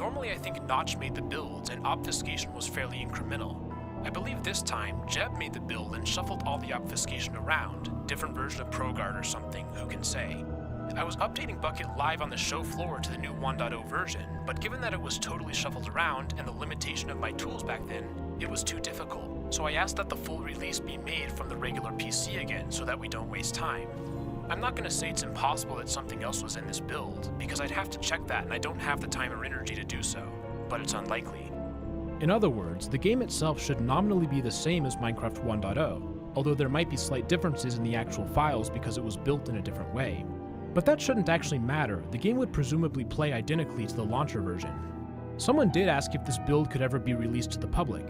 Normally I think Notch made the builds and obfuscation was fairly incremental. I believe this time Jeb made the build and shuffled all the obfuscation around, different version of ProGuard or something, who can say. I was updating Bucket live on the show floor to the new 1.0 version, but given that it was totally shuffled around and the limitation of my tools back then, it was too difficult, so I asked that the full release be made from the regular PC again so that we don't waste time. I'm not going to say it's impossible that something else was in this build, because I'd have to check that and I don't have the time or energy to do so, but it's unlikely. In other words, the game itself should nominally be the same as Minecraft 1.0, although there might be slight differences in the actual files because it was built in a different way. But that shouldn't actually matter, the game would presumably play identically to the launcher version. Someone did ask if this build could ever be released to the public.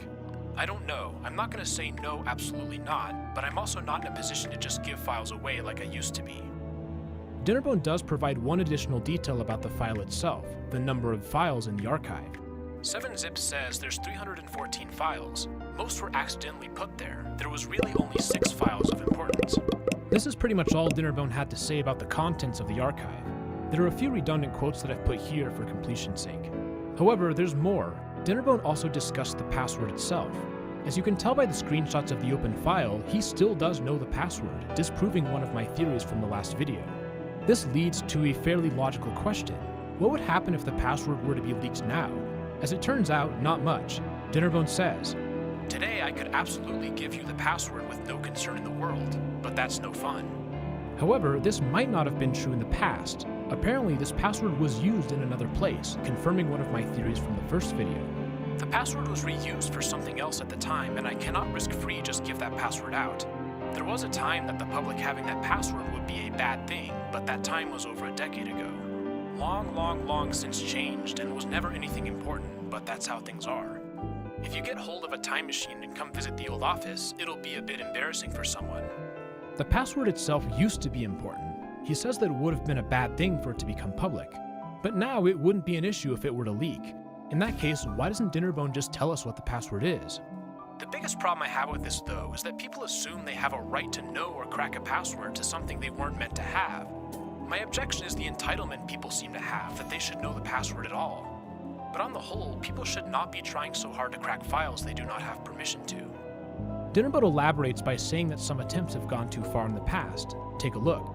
I don't know. I'm not going to say no, absolutely not, but I'm also not in a position to just give files away like I used to be. Dinnerbone does provide one additional detail about the file itself, the number of files in the archive. 7zip says there's 314 files. Most were accidentally put there. There was really only 6 files of importance. This is pretty much all Dinnerbone had to say about the contents of the archive. There are a few redundant quotes that I've put here for completion's sake. However, there's more. Dinnerbone also discussed the password itself. As you can tell by the screenshots of the open file, he still does know the password, disproving one of my theories from the last video. This leads to a fairly logical question. What would happen if the password were to be leaked now? As it turns out, not much. Dinnerbone says, "Today I could absolutely give you the password with no concern in the world, but that's no fun." However, this might not have been true in the past. Apparently, this password was used in another place, confirming one of my theories from the first video. The password was reused for something else at the time, and I cannot risk-free just give that password out. There was a time that the public having that password would be a bad thing, but that time was over a decade ago. Long since changed and was never anything important, but that's how things are. If you get hold of a time machine and come visit the old office, it'll be a bit embarrassing for someone. The password itself used to be important. He says that it would have been a bad thing for it to become public. But now it wouldn't be an issue if it were to leak. In that case, why doesn't Dinnerbone just tell us what the password is? The biggest problem I have with this, though, is that people assume they have a right to know or crack a password to something they weren't meant to have. My objection is the entitlement people seem to have that they should know the password at all. But on the whole, people should not be trying so hard to crack files they do not have permission to. Dinnerbone elaborates by saying that some attempts have gone too far in the past. Take a look.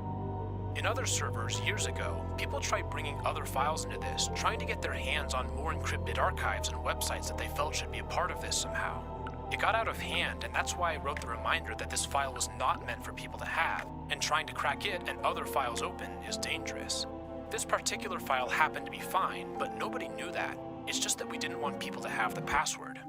In other servers years ago, people tried bringing other files into this, trying to get their hands on more encrypted archives and websites that they felt should be a part of this somehow. It got out of hand, and that's why I wrote the reminder that this file was not meant for people to have, and trying to crack it and other files open is dangerous. This particular file happened to be fine, but nobody knew that. It's just that we didn't want people to have the password.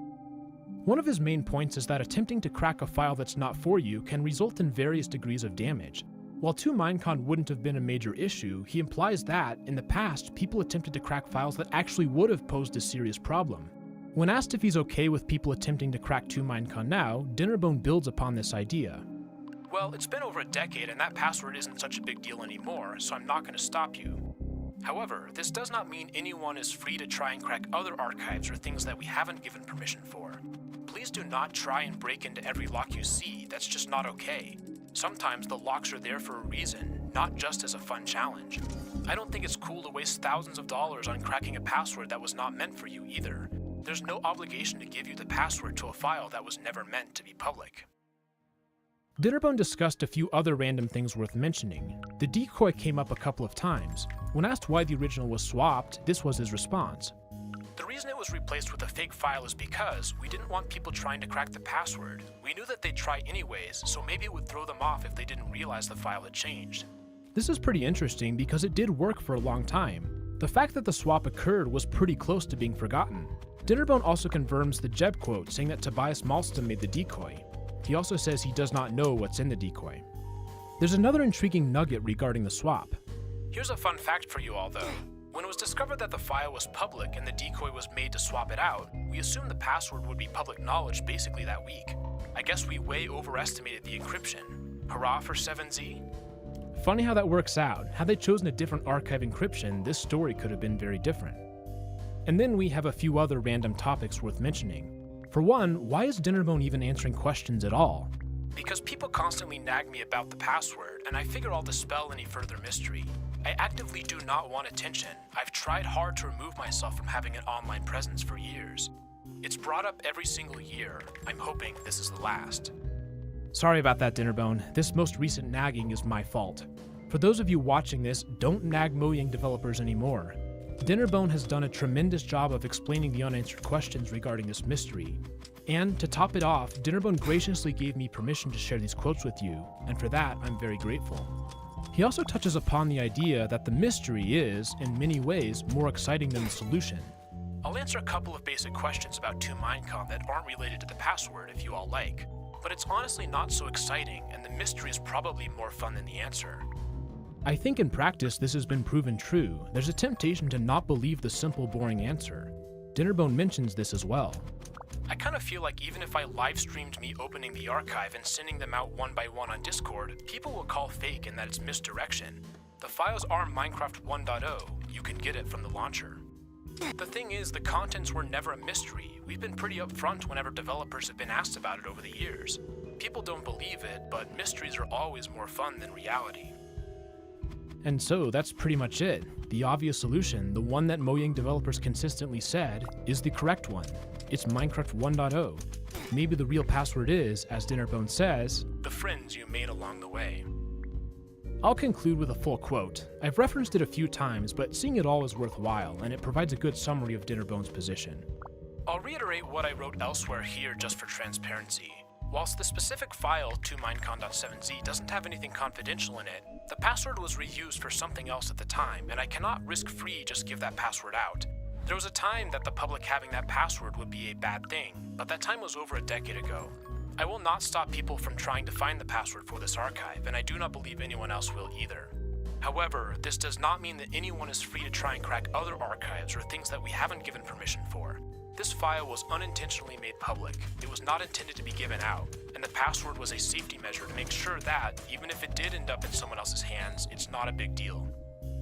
One of his main points is that attempting to crack a file that's not for you can result in various degrees of damage. While 2Minecon wouldn't have been a major issue, he implies that, in the past, people attempted to crack files that actually would have posed a serious problem. When asked if he's okay with people attempting to crack 2Minecon now, Dinnerbone builds upon this idea. Well, it's been over a decade and that password isn't such a big deal anymore, so I'm not going to stop you. However, this does not mean anyone is free to try and crack other archives or things that we haven't given permission for. Please do not try and break into every lock you see, that's just not okay. Sometimes the locks are there for a reason, not just as a fun challenge. I don't think it's cool to waste thousands of dollars on cracking a password that was not meant for you either. There's no obligation to give you the password to a file that was never meant to be public. Dinnerbone discussed a few other random things worth mentioning. The decoy came up a couple of times. When asked why the original was swapped, this was his response. The reason it was replaced with a fake file is because we didn't want people trying to crack the password. We knew that they'd try anyways, so maybe it would throw them off if they didn't realize the file had changed. This is pretty interesting because it did work for a long time. The fact that the swap occurred was pretty close to being forgotten. Dinnerbone also confirms the Jeb quote saying that Tobias Malston made the decoy. He also says he does not know what's in the decoy. There's another intriguing nugget regarding the swap. Here's a fun fact for you all though. When it was discovered that the file was public and the decoy was made to swap it out, we assumed the password would be public knowledge basically that week. I guess we way overestimated the encryption. Hurrah for 7Z? Funny how that works out. Had they chosen a different archive encryption, this story could have been very different. And then we have a few other random topics worth mentioning. For one, why is Dinnerbone even answering questions at all? Because people constantly nag me about the password, and I figure I'll dispel any further mystery. I actively do not want attention. I've tried hard to remove myself from having an online presence for years. It's brought up every single year. I'm hoping this is the last. Sorry about that, Dinnerbone. This most recent nagging is my fault. For those of you watching this, don't nag Mojang developers anymore. Dinnerbone has done a tremendous job of explaining the unanswered questions regarding this mystery. And to top it off, Dinnerbone graciously gave me permission to share these quotes with you, and for that, I'm very grateful. He also touches upon the idea that the mystery is, in many ways, more exciting than the solution. I'll answer a couple of basic questions about 2Minecon that aren't related to the password if you all like, but it's honestly not so exciting, and the mystery is probably more fun than the answer. I think in practice this has been proven true. There's a temptation to not believe the simple, boring answer. Dinnerbone mentions this as well. I kind of feel like even if I live streamed me opening the archive and sending them out one by one on Discord, people will call fake and that it's misdirection. The files are Minecraft 1.0, you can get it from the launcher. The thing is, the contents were never a mystery. We've been pretty upfront whenever developers have been asked about it over the years. People don't believe it, but mysteries are always more fun than reality. And so that's pretty much it. The obvious solution, the one that Mojang developers consistently said, is the correct one. It's Minecraft 1.0. Maybe the real password is, as Dinnerbone says, the friends you made along the way. I'll conclude with a full quote. I've referenced it a few times, but seeing it all is worthwhile, and it provides a good summary of Dinnerbone's position. I'll reiterate what I wrote elsewhere here just for transparency. Whilst the specific file 2minecon.7z doesn't have anything confidential in it, the password was reused for something else at the time, and I cannot risk-free just give that password out. There was a time that the public having that password would be a bad thing, but that time was over a decade ago. I will not stop people from trying to find the password for this archive, and I do not believe anyone else will either. However, this does not mean that anyone is free to try and crack other archives or things that we haven't given permission for. This file was unintentionally made public. It was not intended to be given out, and the password was a safety measure to make sure that, even if it did end up in someone else's hands, it's not a big deal.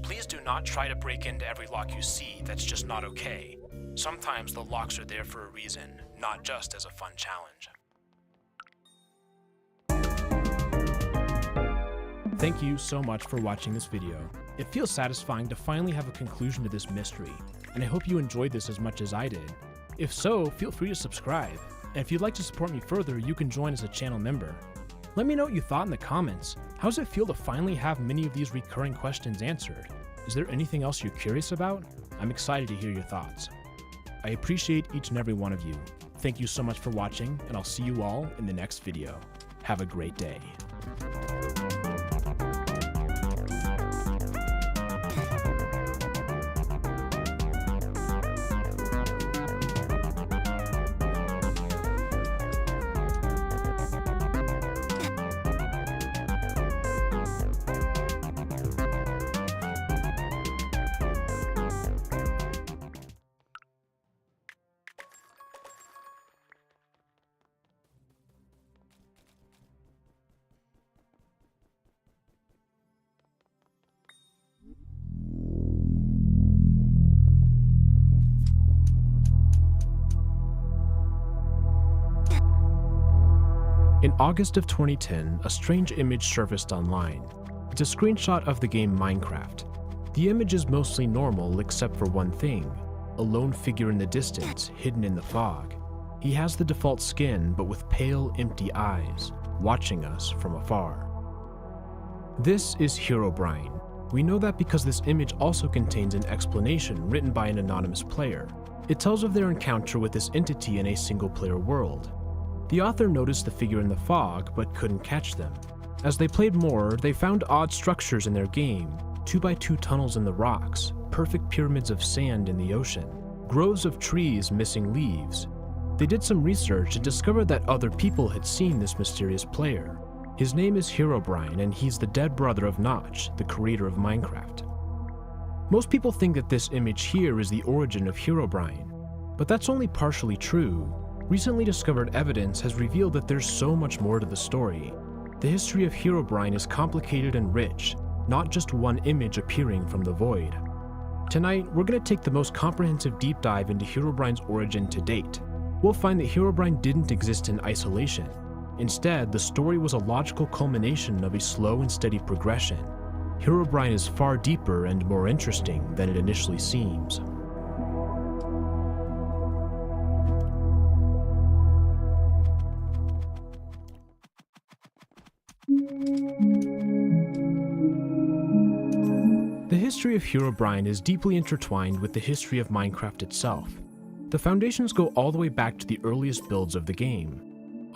Please do not try to break into every lock you see. That's just not okay. Sometimes the locks are there for a reason, not just as a fun challenge. Thank you so much for watching this video. It feels satisfying to finally have a conclusion to this mystery, and I hope you enjoyed this as much as I did. If so, feel free to subscribe, and if you'd like to support me further, you can join as a channel member. Let me know what you thought in the comments. How does it feel to finally have many of these recurring questions answered? Is there anything else you're curious about? I'm excited to hear your thoughts. I appreciate each and every one of you. Thank you so much for watching, and I'll see you all in the next video. Have a great day. In August of 2010, a strange image surfaced online. It's a screenshot of the game Minecraft. The image is mostly normal except for one thing, a lone figure in the distance, hidden in the fog. He has the default skin, but with pale, empty eyes, watching us from afar. This is Herobrine. We know that because this image also contains an explanation written by an anonymous player. It tells of their encounter with this entity in a single-player world. The author noticed the figure in the fog, but couldn't catch them. As they played more, they found odd structures in their game, 2x2 tunnels in the rocks, perfect pyramids of sand in the ocean, groves of trees missing leaves. They did some research and discovered that other people had seen this mysterious player. His name is Herobrine, and he's the dead brother of Notch, the creator of Minecraft. Most people think that this image here is the origin of Herobrine, but that's only partially true. Recently discovered evidence has revealed that there's so much more to the story. The history of Herobrine is complicated and rich, not just one image appearing from the void. Tonight, we're going to take the most comprehensive deep dive into Herobrine's origin to date. We'll find that Herobrine didn't exist in isolation. Instead, the story was a logical culmination of a slow and steady progression. Herobrine is far deeper and more interesting than it initially seems. The history of Herobrine is deeply intertwined with the history of Minecraft itself. The foundations go all the way back to the earliest builds of the game.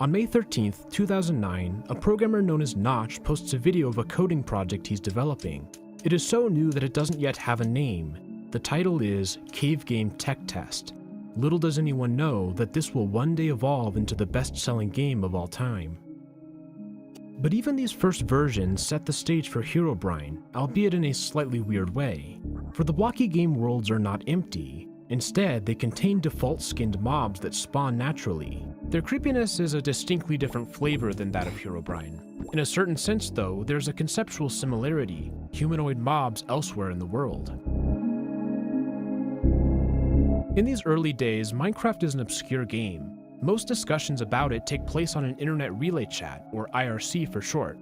On May 13, 2009, a programmer known as Notch posts a video of a coding project he's developing. It is so new that it doesn't yet have a name. The title is Cave Game Tech Test. Little does anyone know that this will one day evolve into the best-selling game of all time. But even these first versions set the stage for Herobrine, albeit in a slightly weird way. For the blocky game worlds are not empty. Instead, they contain default-skinned mobs that spawn naturally. Their creepiness is a distinctly different flavor than that of Herobrine. In a certain sense, though, there's a conceptual similarity: humanoid mobs elsewhere in the world. In these early days, Minecraft is an obscure game. Most discussions about it take place on an internet relay chat, or IRC for short.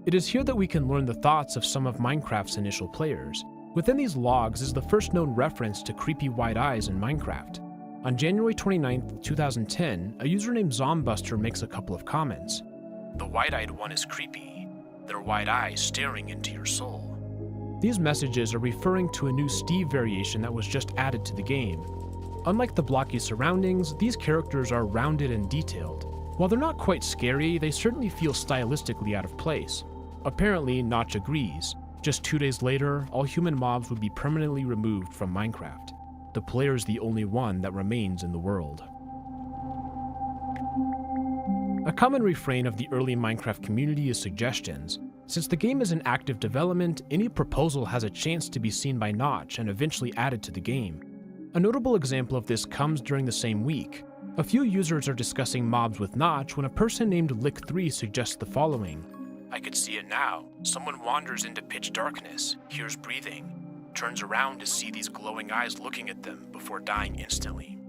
It is here that we can learn the thoughts of some of Minecraft's initial players. Within these logs is the first known reference to creepy white eyes in Minecraft. On January 29, 2010, a user named Zombuster makes a couple of comments. "The white-eyed one is creepy. Their white eyes staring into your soul." These messages are referring to a new Steve variation that was just added to the game. Unlike the blocky surroundings, these characters are rounded and detailed. While they're not quite scary, they certainly feel stylistically out of place. Apparently, Notch agrees. Just 2 days later, all human mobs would be permanently removed from Minecraft. The player is the only one that remains in the world. A common refrain of the early Minecraft community is suggestions. Since the game is in active development, any proposal has a chance to be seen by Notch and eventually added to the game. A notable example of this comes during the same week. A few users are discussing mobs with Notch when a person named Lick3 suggests the following. "I could see it now. Someone wanders into pitch darkness, hears breathing, turns around to see these glowing eyes looking at them before dying instantly."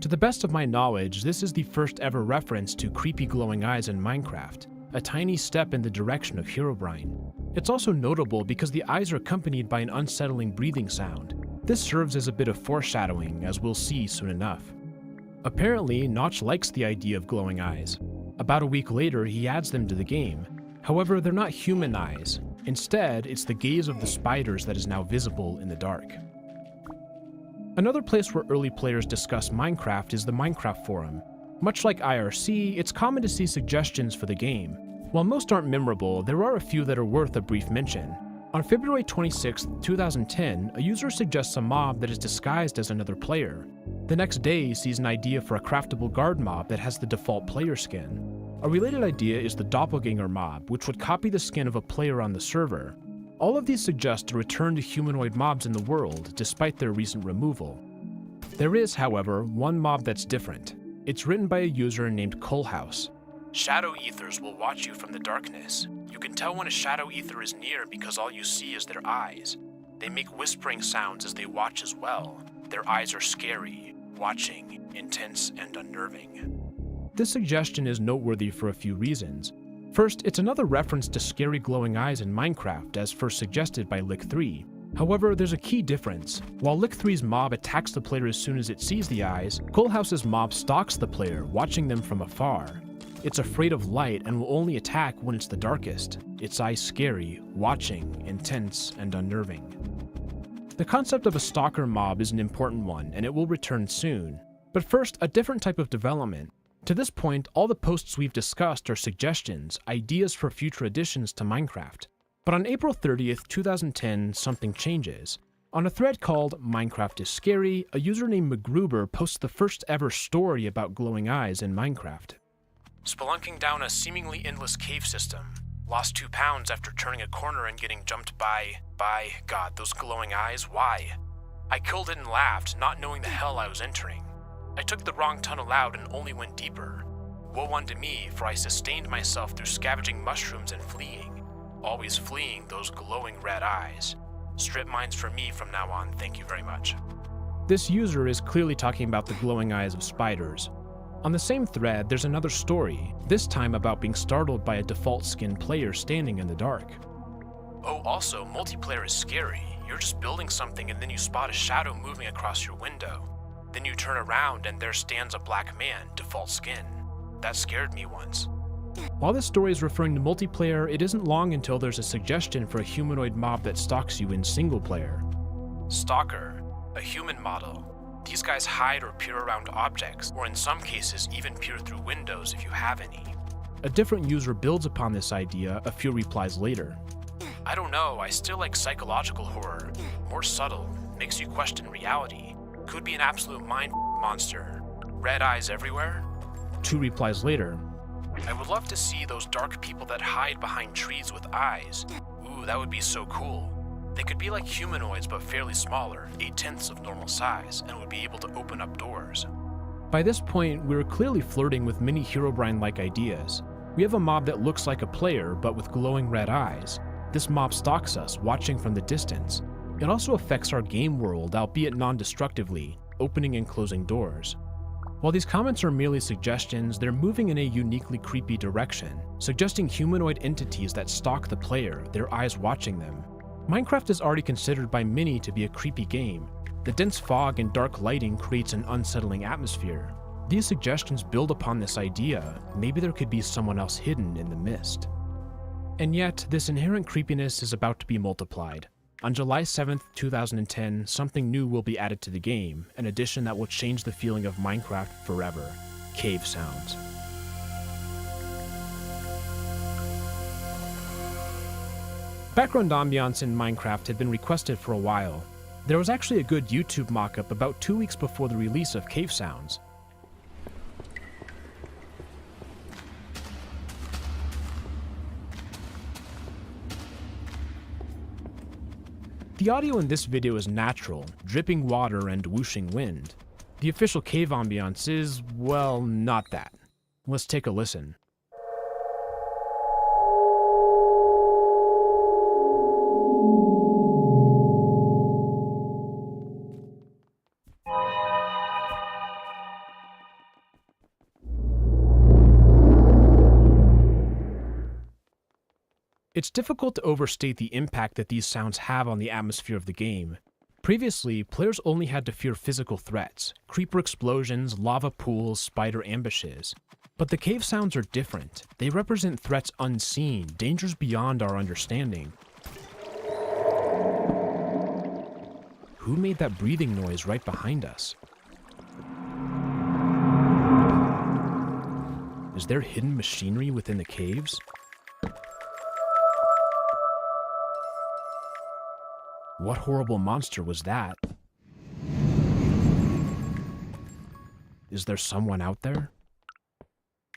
To the best of my knowledge, this is the first ever reference to creepy glowing eyes in Minecraft, a tiny step in the direction of Herobrine. It's also notable because the eyes are accompanied by an unsettling breathing sound. This serves as a bit of foreshadowing, as we'll see soon enough. Apparently, Notch likes the idea of glowing eyes. About a week later, he adds them to the game. However, they're not human eyes. Instead, it's the gaze of the spiders that is now visible in the dark. Another place where early players discuss Minecraft is the Minecraft forum. Much like IRC, it's common to see suggestions for the game. While most aren't memorable, there are a few that are worth a brief mention. On February 26, 2010, a user suggests a mob that is disguised as another player. The next day, he sees an idea for a craftable guard mob that has the default player skin. A related idea is the doppelganger mob, which would copy the skin of a player on the server. All of these suggest a return to humanoid mobs in the world, despite their recent removal. There is, however, one mob that's different. It's written by a user named Coalhouse. "Shadow ethers will watch you from the darkness. You can tell when a shadow ether is near because all you see is their eyes. They make whispering sounds as they watch as well. Their eyes are scary, watching, intense, and unnerving." This suggestion is noteworthy for a few reasons. First, it's another reference to scary glowing eyes in Minecraft, as first suggested by Lick3. However, there's a key difference. While Lick3's mob attacks the player as soon as it sees the eyes, Coalhouse's mob stalks the player, watching them from afar. It's afraid of light and will only attack when it's the darkest. Its eyes scary, watching, intense, and unnerving. The concept of a stalker mob is an important one, and it will return soon. But first, a different type of development. To this point, all the posts we've discussed are suggestions, ideas for future additions to Minecraft. But on April 30th, 2010, something changes. On a thread called "Minecraft is Scary," a user named McGruber posts the first ever story about glowing eyes in Minecraft. "Spelunking down a seemingly endless cave system. Lost 2 pounds after turning a corner and getting jumped by God, those glowing eyes, why? I killed it and laughed, not knowing the hell I was entering. I took the wrong tunnel out and only went deeper. Woe unto me, for I sustained myself through scavenging mushrooms and fleeing. Always fleeing those glowing red eyes. Strip mines for me from now on, thank you very much." This user is clearly talking about the glowing eyes of spiders. On the same thread, there's another story, this time about being startled by a default skin player standing in the dark. Oh, also, multiplayer is scary. You're just building something and then you spot a shadow moving across your window. Then you turn around and there stands a black man, default skin. That scared me once. While this story is referring to multiplayer, it isn't long until there's a suggestion for a humanoid mob that stalks you in single player. Stalker, a human model. These guys hide or peer around objects, or in some cases even peer through windows if you have any. A different user builds upon this idea a few replies later. I don't know, I still like psychological horror. More subtle, makes you question reality. Could be an absolute mind monster. Red eyes everywhere? 2 replies later. I would love to see those dark people that hide behind trees with eyes. Ooh, that would be so cool. They could be like humanoids but fairly smaller, 8/10 of normal size, and would be able to open up doors. By this point, we're clearly flirting with many Herobrine-like ideas. We have a mob that looks like a player but with glowing red eyes. This mob stalks us, watching from the distance. It also affects our game world, albeit non-destructively, opening and closing doors. While these comments are merely suggestions, they're moving in a uniquely creepy direction, suggesting humanoid entities that stalk the player, their eyes watching them. Minecraft is already considered by many to be a creepy game. The dense fog and dark lighting creates an unsettling atmosphere. These suggestions build upon this idea, maybe there could be someone else hidden in the mist. And yet, this inherent creepiness is about to be multiplied. On July 7th, 2010, something new will be added to the game, an addition that will change the feeling of Minecraft forever: cave sounds. Background ambiance in Minecraft had been requested for a while. There was actually a good YouTube mock-up about 2 weeks before the release of cave sounds. The audio in this video is natural, dripping water and whooshing wind. The official cave ambiance is, well, not that. Let's take a listen. It's difficult to overstate the impact that these sounds have on the atmosphere of the game. Previously, players only had to fear physical threats: creeper explosions, lava pools, spider ambushes. But the cave sounds are different. They represent threats unseen, dangers beyond our understanding. Who made that breathing noise right behind us? Is there hidden machinery within the caves? What horrible monster was that? Is there someone out there?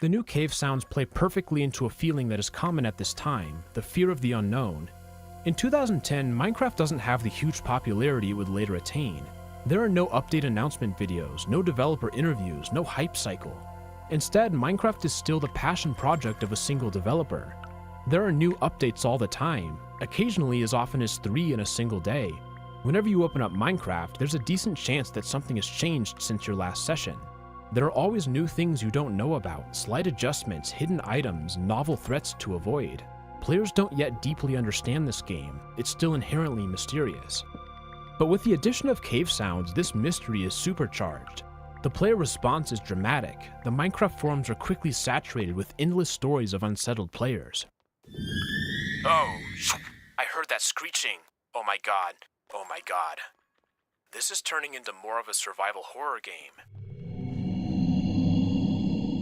The new cave sounds play perfectly into a feeling that is common at this time: the fear of the unknown. In 2010, Minecraft doesn't have the huge popularity it would later attain. There are no update announcement videos, no developer interviews, no hype cycle. Instead, Minecraft is still the passion project of a single developer. There are new updates all the time, occasionally as often as 3 in a single day. Whenever you open up Minecraft, there's a decent chance that something has changed since your last session. There are always new things you don't know about, slight adjustments, hidden items, novel threats to avoid. Players don't yet deeply understand this game, it's still inherently mysterious. But with the addition of cave sounds, this mystery is supercharged. The player response is dramatic. The Minecraft forums are quickly saturated with endless stories of unsettled players. Oh, I heard that screeching. Oh my god. Oh my god. This is turning into more of a survival horror game.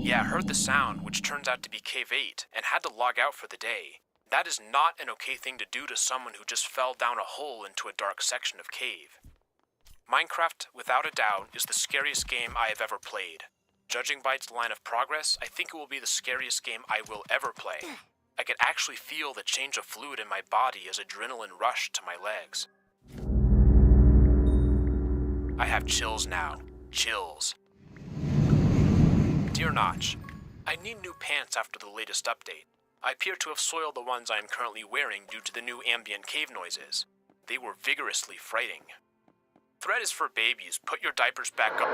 Yeah, I heard the sound, which turns out to be Cave 8, and had to log out for the day. That is not an okay thing to do to someone who just fell down a hole into a dark section of cave. Minecraft, without a doubt, is the scariest game I have ever played. Judging by its line of progress, I think it will be the scariest game I will ever play. I could actually feel the change of fluid in my body as adrenaline rushed to my legs. I have chills now. Chills. Dear Notch, I need new pants after the latest update. I appear to have soiled the ones I am currently wearing due to the new ambient cave noises. They were vigorously frightening. Thread is for babies. Put your diapers back up.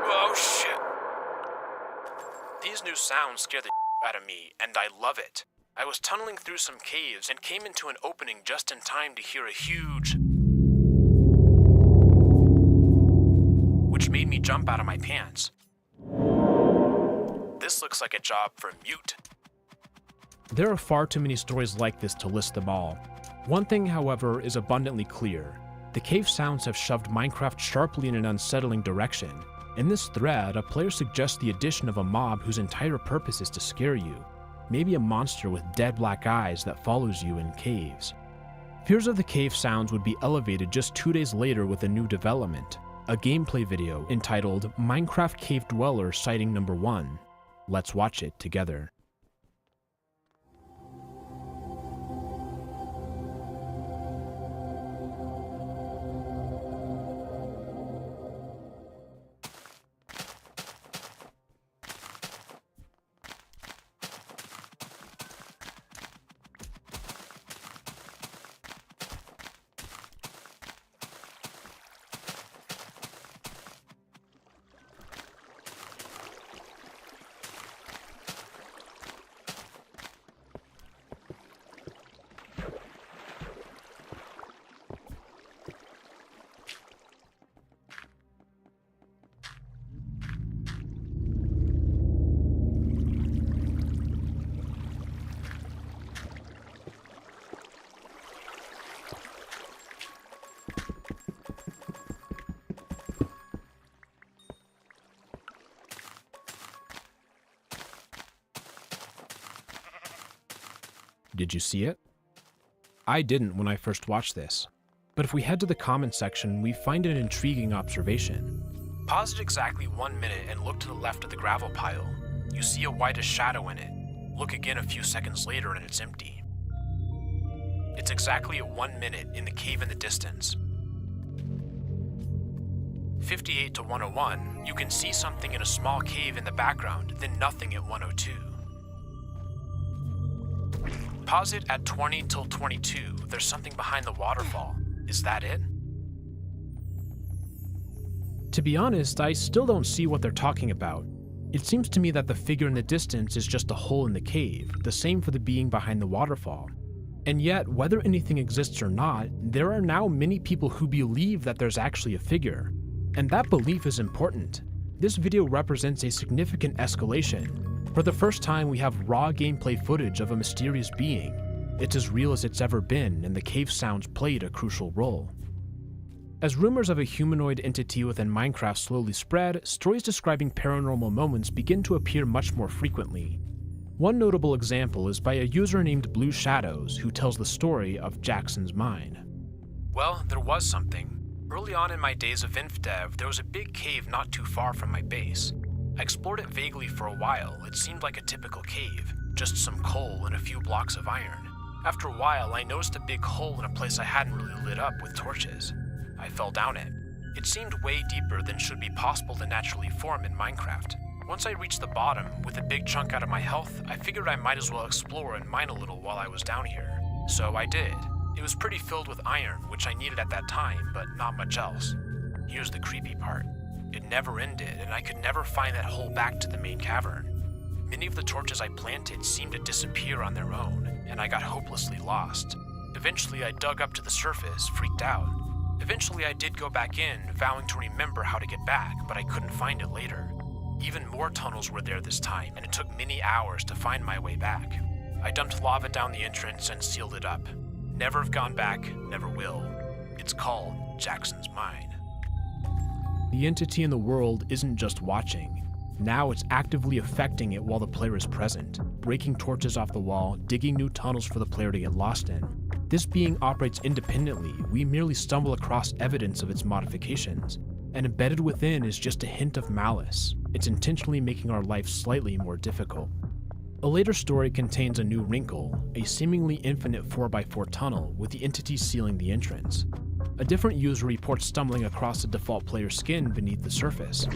Oh shit. These new sounds scare the out of me, and I love it. I was tunneling through some caves and came into an opening just in time to hear a huge, which made me jump out of my pants. This looks like a job for Mute. There are far too many stories like this to list them all. One thing, however, is abundantly clear. The cave sounds have shoved Minecraft sharply in an unsettling direction. In this thread, a player suggests the addition of a mob whose entire purpose is to scare you. Maybe a monster with dead black eyes that follows you in caves. Fears of the cave sounds would be elevated just 2 days later with a new development, a gameplay video entitled Minecraft Cave Dweller Sighting Number 1. Let's watch it together. Did you see it? I didn't when I first watched this, but if we head to the comments section, we find an intriguing observation. Pause it exactly 1 minute and look to the left of the gravel pile. You see a whitish shadow in it. Look again a few seconds later and it's empty. It's exactly at 1 minute in the cave in the distance. 58 to 101, you can see something in a small cave in the background, then nothing at 102. Pause it at 20 till 22, there's something behind the waterfall. Is that it? To be honest, I still don't see what they're talking about. It seems to me that the figure in the distance is just a hole in the cave, the same for the being behind the waterfall. And yet, whether anything exists or not, there are now many people who believe that there's actually a figure. And that belief is important. This video represents a significant escalation. For the first time, we have raw gameplay footage of a mysterious being. It's as real as it's ever been, and the cave sounds played a crucial role. As rumors of a humanoid entity within Minecraft slowly spread, stories describing paranormal moments begin to appear much more frequently. One notable example is by a user named Blue Shadows, who tells the story of Jackson's Mine. Well, there was something. Early on in my days of InfDev, there was a big cave not too far from my base. I explored it vaguely for a while. It seemed like a typical cave, just some coal and a few blocks of iron. After a while, I noticed a big hole in a place I hadn't really lit up with torches. I fell down it. It seemed way deeper than should be possible to naturally form in Minecraft. Once I reached the bottom, with a big chunk out of my health, I figured I might as well explore and mine a little while I was down here. So I did. It was pretty filled with iron, which I needed at that time, but not much else. Here's the creepy part. It never ended, and I could never find that hole back to the main cavern. Many of the torches I planted seemed to disappear on their own, and I got hopelessly lost. Eventually, I dug up to the surface, freaked out. Eventually, I did go back in, vowing to remember how to get back, but I couldn't find it later. Even more tunnels were there this time, and it took many hours to find my way back. I dumped lava down the entrance and sealed it up. Never have gone back, never will. It's called Jackson's Mine. The entity in the world isn't just watching. Now it's actively affecting it while the player is present, breaking torches off the wall, digging new tunnels for the player to get lost in. This being operates independently, we merely stumble across evidence of its modifications, and embedded within is just a hint of malice. It's intentionally making our life slightly more difficult. A later story contains a new wrinkle, a seemingly infinite 4x4 tunnel with the entity sealing the entrance. A different user reports stumbling across the default player's skin beneath the surface.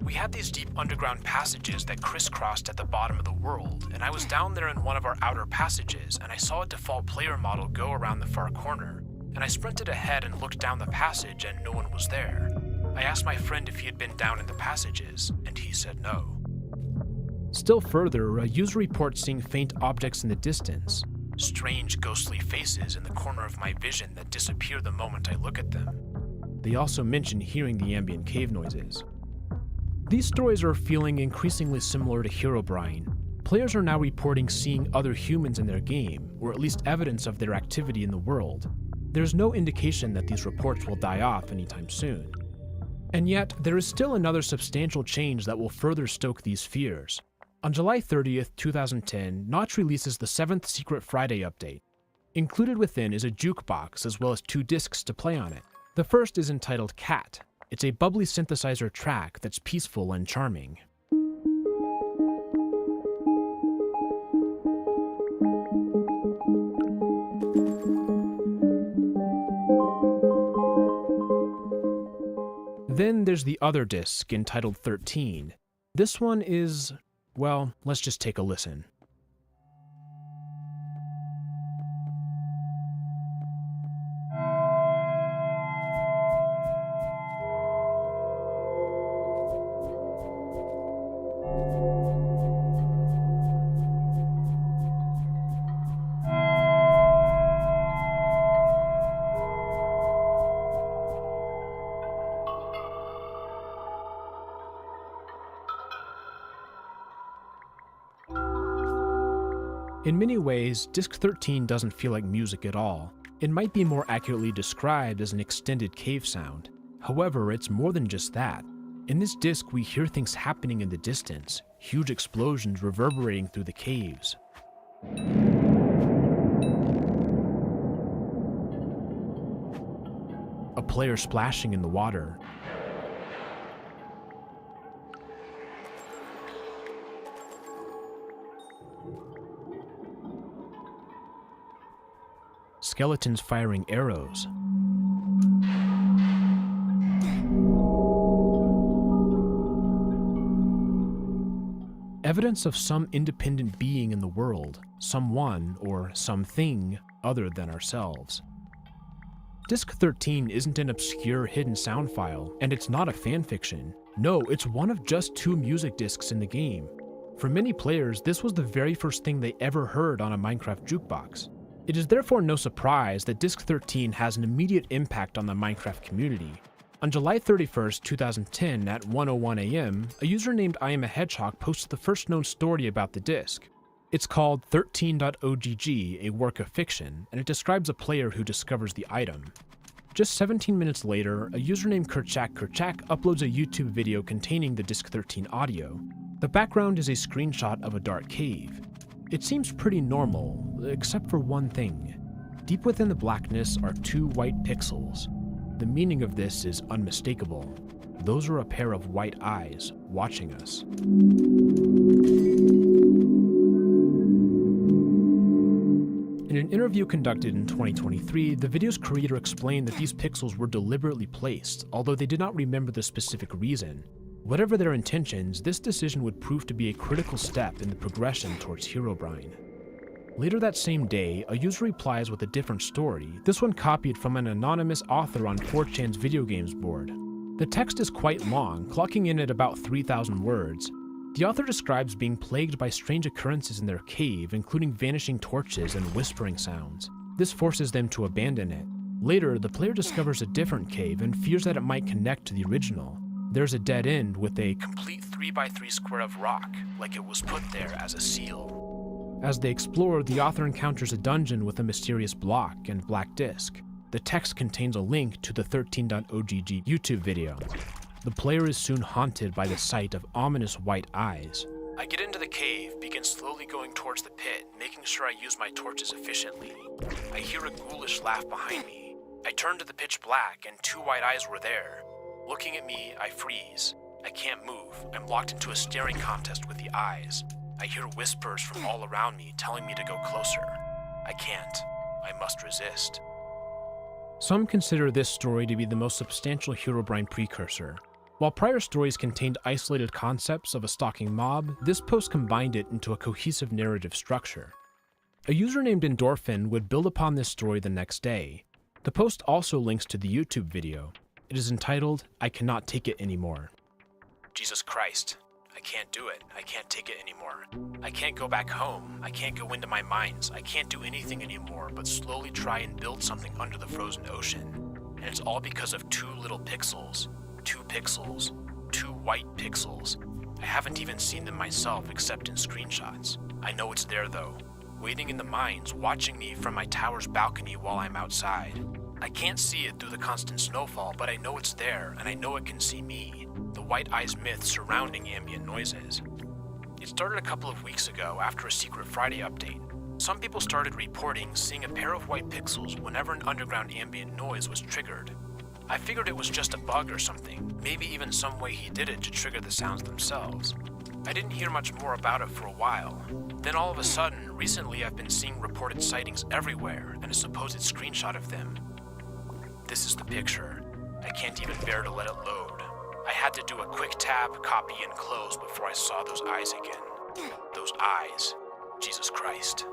We had these deep underground passages that crisscrossed at the bottom of the world, and I was down there in one of our outer passages, and I saw a default player model go around the far corner, and I sprinted ahead and looked down the passage, and no one was there. I asked my friend if he had been down in the passages, and he said no. Still further, a user reports seeing faint objects in the distance, strange ghostly faces in the corner of my vision that disappear the moment I look at them. They also mention hearing the ambient cave noises. These stories are feeling increasingly similar to Herobrine. Players are now reporting seeing other humans in their game, or at least evidence of their activity in the world. There's no indication that these reports will die off anytime soon. And yet, there is still another substantial change that will further stoke these fears. On July 30th, 2010, Notch releases the 7th Secret Friday update. Included within is a jukebox as well as 2 discs to play on it. The first is entitled Cat. It's a bubbly synthesizer track that's peaceful and charming. Then there's the other disc entitled 13. This one is, well, let's just take a listen. In many ways, Disc 13 doesn't feel like music at all. It might be more accurately described as an extended cave sound. However, it's more than just that. In this disc, we hear things happening in the distance, huge explosions reverberating through the caves. A player splashing in the water. Skeletons firing arrows. Evidence of some independent being in the world, someone or something other than ourselves. Disc 13 isn't an obscure hidden sound file, and it's not a fanfiction. No, it's one of just 2 music discs in the game. For many players, this was the very first thing they ever heard on a Minecraft jukebox. It is therefore no surprise that Disc 13 has an immediate impact on the Minecraft community. On July 31st, 2010 at 1:01 a.m., a user named I Am a Hedgehog posted the first known story about the disc. It's called 13.ogg, a work of fiction, and it describes a player who discovers the item. Just 17 minutes later, a user named Kerchak uploads a YouTube video containing the Disc 13 audio. The background is a screenshot of a dark cave. It seems pretty normal, except for one thing. Deep within the blackness are 2 white pixels. The meaning of this is unmistakable. Those are a pair of white eyes watching us. In an interview conducted in 2023, the video's creator explained that these pixels were deliberately placed, although they did not remember the specific reason. Whatever their intentions, this decision would prove to be a critical step in the progression towards Herobrine. Later that same day, a user replies with a different story, this one copied from an anonymous author on 4chan's video games board. The text is quite long, clocking in at about 3,000 words. The author describes being plagued by strange occurrences in their cave, including vanishing torches and whispering sounds. This forces them to abandon it. Later, the player discovers a different cave and fears that it might connect to the original. There's a dead end with a complete 3x3 square of rock, like it was put there as a seal. As they explore, the author encounters a dungeon with a mysterious block and black disc. The text contains a link to the 13.ogg YouTube video. The player is soon haunted by the sight of ominous white eyes. I get into the cave, begin slowly going towards the pit, making sure I use my torches efficiently. I hear a ghoulish laugh behind me. I turn to the pitch black and 2 white eyes were there. Looking at me, I freeze. I can't move. I'm locked into a staring contest with the eyes. I hear whispers from all around me telling me to go closer. I can't. I must resist. Some consider this story to be the most substantial Herobrine precursor. While prior stories contained isolated concepts of a stalking mob, this post combined it into a cohesive narrative structure. A user named Endorphin would build upon this story the next day. The post also links to the YouTube video. It is entitled, I Cannot Take It Anymore. Jesus Christ, I can't do it. I can't take it anymore. I can't go back home. I can't go into my mines. I can't do anything anymore but slowly try and build something under the frozen ocean. And it's all because of 2 little pixels. 2 pixels. 2 white pixels. I haven't even seen them myself except in screenshots. I know it's there though, waiting in the mines, watching me from my tower's balcony while I'm outside. I can't see it through the constant snowfall, but I know it's there, and I know it can see me. The white eyes myth surrounding ambient noises. It started a couple of weeks ago after a Secret Friday update. Some people started reporting seeing a pair of white pixels whenever an underground ambient noise was triggered. I figured it was just a bug or something, maybe even some way he did it to trigger the sounds themselves. I didn't hear much more about it for a while. Then all of a sudden, recently I've been seeing reported sightings everywhere and a supposed screenshot of them. This is the picture. I can't even bear to let it load. I had to do a quick tab, copy, and close before I saw those eyes again. Those eyes. Jesus Christ.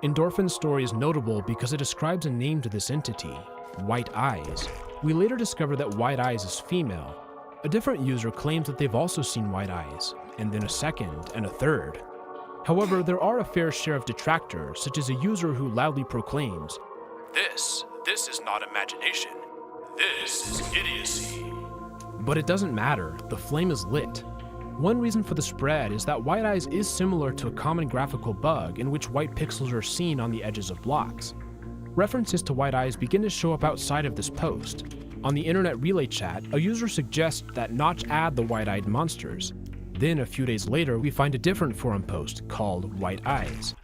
Endorphin's story is notable because it ascribes a name to this entity, White Eyes. We later discover that White Eyes is female. A different user claims that they've also seen White Eyes, and then a second and a third. However, there are a fair share of detractors, such as a user who loudly proclaims, This is not imagination. This is idiocy. But it doesn't matter, the flame is lit. One reason for the spread is that White Eyes is similar to a common graphical bug in which white pixels are seen on the edges of blocks. References to White Eyes begin to show up outside of this post. On the internet relay chat, a user suggests that Notch add the white-eyed monsters. Then a few days later, we find a different forum post called White Eyes.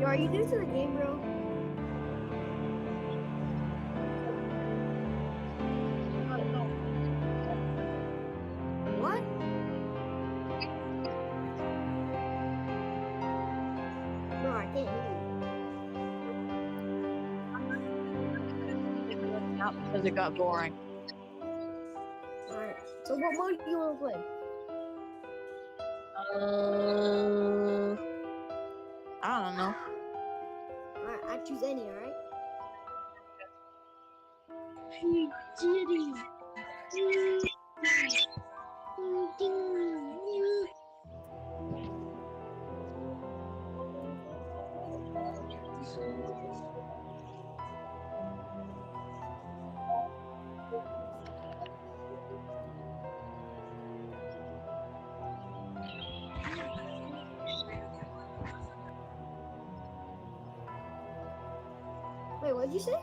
are you new to the game, bro? What? Bro, I can't hear you. Out because it got boring. Alright. So what mode do you want to play? I don't know. Alright, I choose any, alright? Wait, what did you say?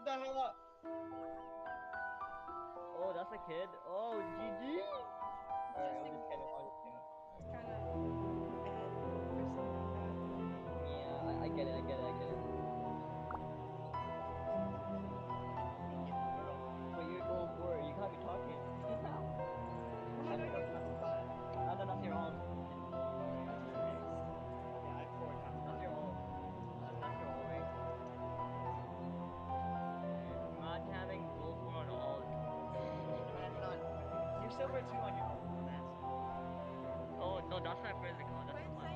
the hell up? Oh, that's a kid. Oh, GG. Alright, I'm just kidding. I'm just kidding. Yeah, I get it. I get it. I get it. But you're going for it. You can't be talking. No, that's your own. That's your own. That's your own, right? Not having gold for on all. You're silver 2 on your own. Oh, no, that's not physical. That's just my own.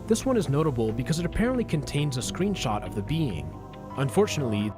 This one is notable because it apparently contains a screenshot of the being. Unfortunately,